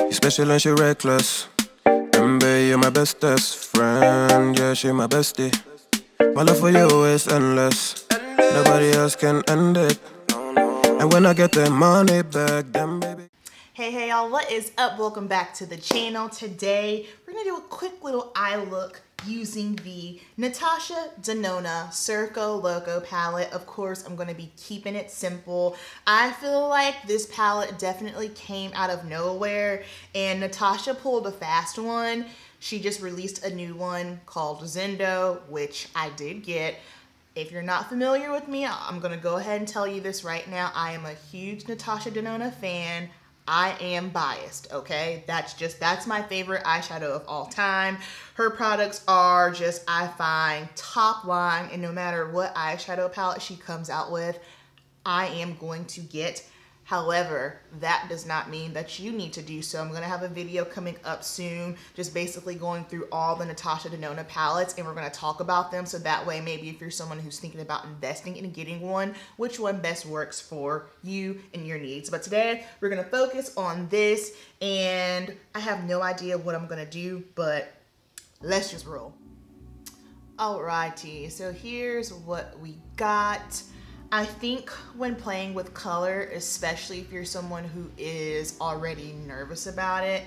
You special and she reckless. Remember, you're my bestest friend. Yeah, she my bestie. My love for you is endless. Nobody else can end it. And when I get that money back, then baby. Hey y'all, what is up? Welcome back to the channel. Today we're gonna do a quick little eye look using the Natasha Denona Circo Loco palette. Of course, I'm gonna be keeping it simple. I feel like this palette definitely came out of nowhere, and Natasha pulled a fast one. She just released a new one called Zendo, which I did get. If you're not familiar with me, I'm gonna go ahead and tell you this right now. I am a huge Natasha Denona fan. I am biased, okay? That's my favorite eyeshadow of all time. Her products are just, I find, top line, and no matter what eyeshadow palette she comes out with, I am going to get. However, that does not mean that you need to do so. I'm gonna have a video coming up soon, just basically going through all the Natasha Denona palettes, and we're gonna talk about them, so that way maybe if you're someone who's thinking about investing in getting one, which one best works for you and your needs. But today, we're gonna focus on this, and I have no idea what I'm gonna do, but let's just roll. Alrighty, so here's what we got. I think when playing with color, especially if you're someone who is already nervous about it,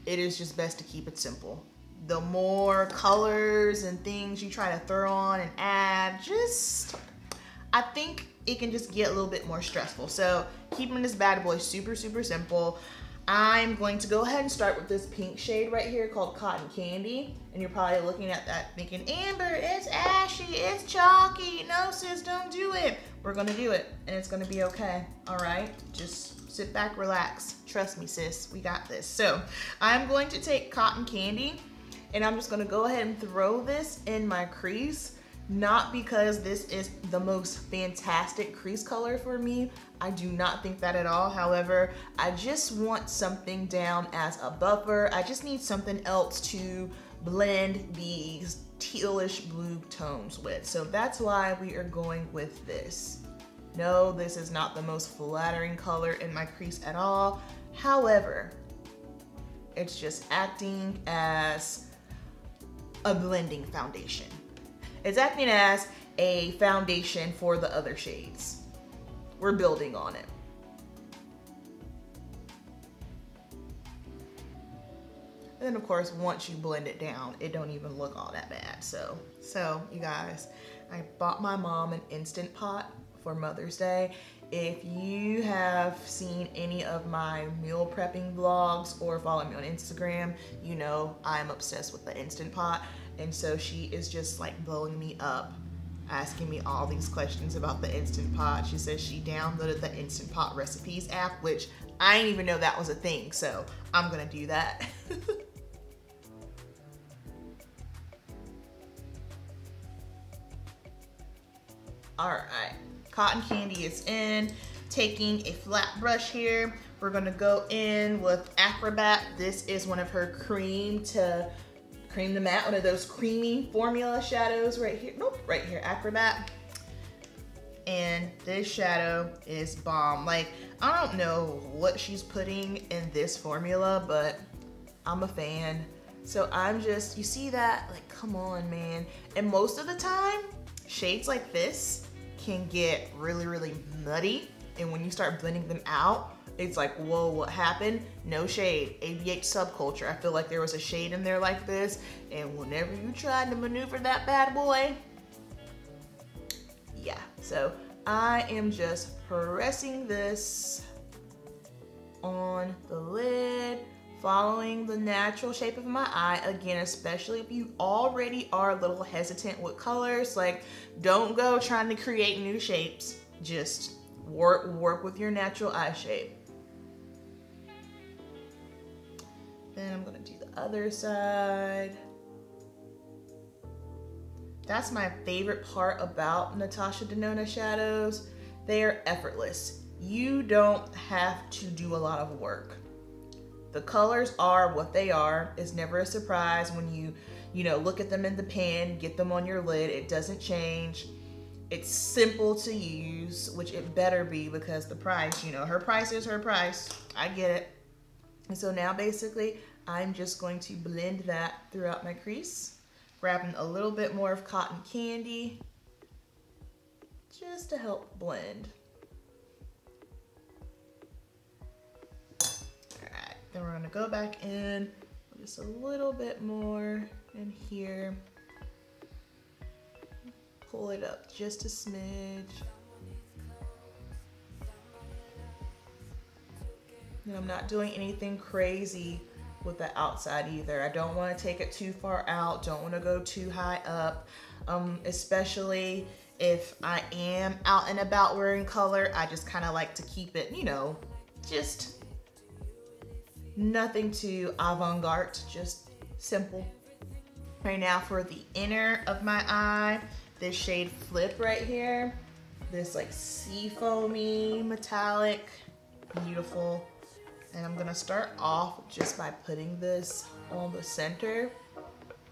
it is just best to keep it simple. The more colors and things you try to throw on and add, I think it can just get a little bit more stressful. So keeping this bad boy super, super simple. I'm going to go ahead and start with this pink shade right here called Cotton Candy. And you're probably looking at that thinking, Amber, it's ashy, it's chalky. No, sis, don't do it. We're gonna do it, and it's gonna be okay, all right? Just sit back, relax. Trust me, sis, we got this. So I'm going to take Cotton Candy, and I'm just gonna go ahead and throw this in my crease. Not because this is the most fantastic crease color for me. I do not think that at all. However, I just want something down as a buffer. I just need something else to blend these tealish blue tones with. So that's why we are going with this. No, this is not the most flattering color in my crease at all. However, it's just acting as a blending foundation. It's acting as a foundation for the other shades. We're building on it. And then of course, once you blend it down, it don't even look all that bad. So you guys, I bought my mom an Instant Pot for Mother's Day. If you have seen any of my meal prepping vlogs or follow me on Instagram, you know I'm obsessed with the Instant Pot. And so she is just like blowing me up, asking me all these questions about the Instant Pot. She says she downloaded the Instant Pot recipes app, which I didn't even know that was a thing. So I'm gonna do that. All right, Cotton Candy is in. Taking a flat brush here, we're gonna go in with Acrobat. This is one of her cream to matte, one of those creamy formula shadows right here. Nope, right here, Acrobat. And this shadow is bomb. Like, I don't know what she's putting in this formula, but I'm a fan. So I'm just, you see that? Like, come on, man. And most of the time, shades like this can get really, really muddy. And when you start blending them out, it's like, whoa, what happened? No shade, ABH subculture. I feel like there was a shade in there like this, and whenever you tried to maneuver that bad boy, yeah. So I am just pressing this on the lid, following the natural shape of my eye. Again, especially if you already are a little hesitant with colors, like don't go trying to create new shapes. Just work with your natural eye shape. Then I'm gonna do the other side. That's my favorite part about Natasha Denona shadows. They are effortless. You don't have to do a lot of work. The colors are what they are. It's never a surprise when you know, look at them in the pan, get them on your lid. It doesn't change. It's simple to use, which it better be because the price, you know, her price is her price. I get it. And so now basically I'm just going to blend that throughout my crease, grabbing a little bit more of cotton candy just to help blend. Alright, then we're gonna go back in just a little bit more in here. Pull it up just a smidge. And I'm not doing anything crazy with the outside either. I don't want to take it too far out, don't want to go too high up, especially if I am out and about wearing color. I just kind of like to keep it, you know, just nothing too avant-garde, just simple. Right now for the inner of my eye, this shade Flip right here, this like sea foamy metallic, beautiful. And I'm gonna start off just by putting this on the center,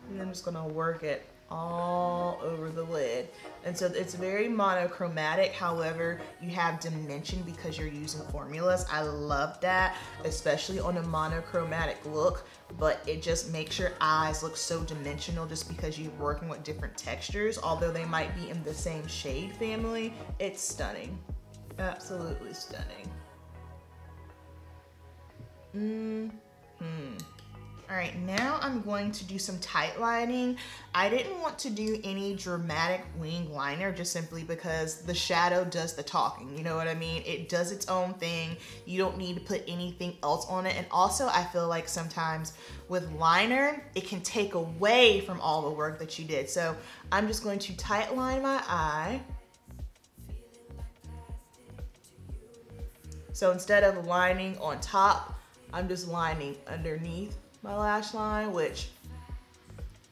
and I'm just gonna work it all over the lid. And so it's very monochromatic, however, you have dimension because you're using formulas. I love that, especially on a monochromatic look, but it just makes your eyes look so dimensional just because you're working with different textures. Although they might be in the same shade family, it's stunning, absolutely stunning. All right, now I'm going to do some tight lining. I didn't want to do any dramatic wing liner just simply because the shadow does the talking, you know what I mean? It does its own thing. You don't need to put anything else on it. And also I feel like sometimes with liner, it can take away from all the work that you did. So I'm just going to tight line my eye. So instead of lining on top, I'm just lining underneath my lash line, which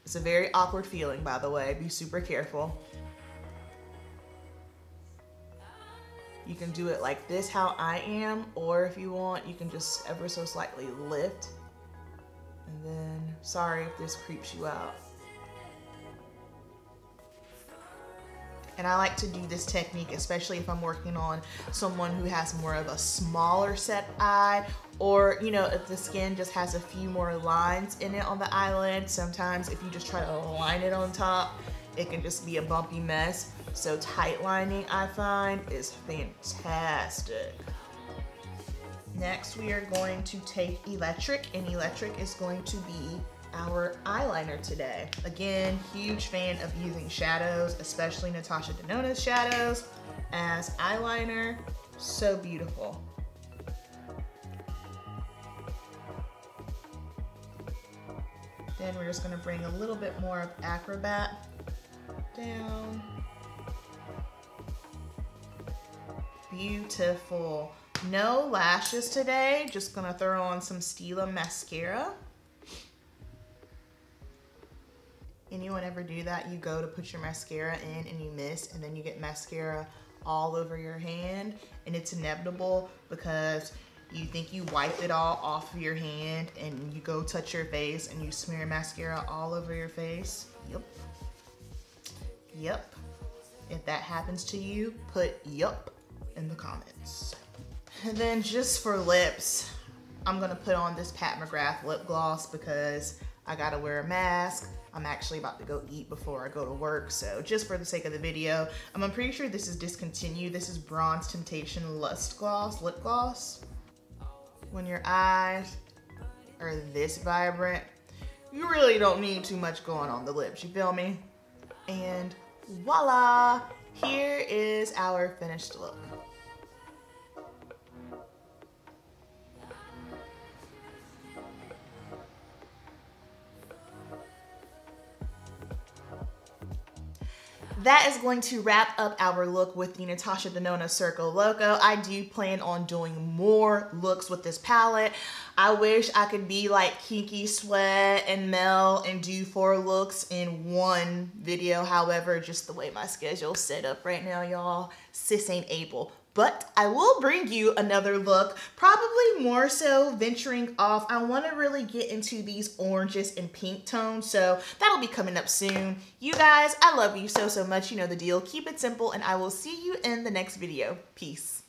is a very awkward feeling, by the way. Be super careful. You can do it like this, how I am, or if you want, you can just ever so slightly lift. And then, sorry if this creeps you out. And I like to do this technique, especially if I'm working on someone who has more of a smaller set eye, or, you know, if the skin just has a few more lines in it on the eyelid. Sometimes if you just try to line it on top, it can just be a bumpy mess. So tight lining, I find, is fantastic. Next, we are going to take electric, and electric is going to be our eyeliner today. Again, huge fan of using shadows, especially Natasha Denona's shadows as eyeliner. So beautiful. Then we're just gonna bring a little bit more of Acrobat down. Beautiful. No lashes today, just gonna throw on some Stila mascara. Anyone ever do that? You go to put your mascara in and you miss, and then you get mascara all over your hand, and it's inevitable because you think you wiped it all off of your hand and you go touch your face and you smear mascara all over your face. Yep. Yep. If that happens to you, put yup in the comments. And then just for lips, I'm gonna put on this Pat McGrath lip gloss because I gotta wear a mask. I'm actually about to go eat before I go to work, so just for the sake of the video, I'm pretty sure this is discontinued. This is Bronze Temptation Lust Gloss, lip gloss. When your eyes are this vibrant, you really don't need too much going on the lips, you feel me? And voila, here is our finished look. That is going to wrap up our look with the Natasha Denona Circo Loco. I do plan on doing more looks with this palette. I wish I could be like Kiki Sweat and Mel and do 4 looks in one video. However, just the way my schedule's set up right now, y'all, sis ain't able. But I will bring you another look, probably more so venturing off. I want to really get into these oranges and pink tones, so that'll be coming up soon. You guys, I love you so, so much. You know the deal. Keep it simple, and I will see you in the next video. Peace.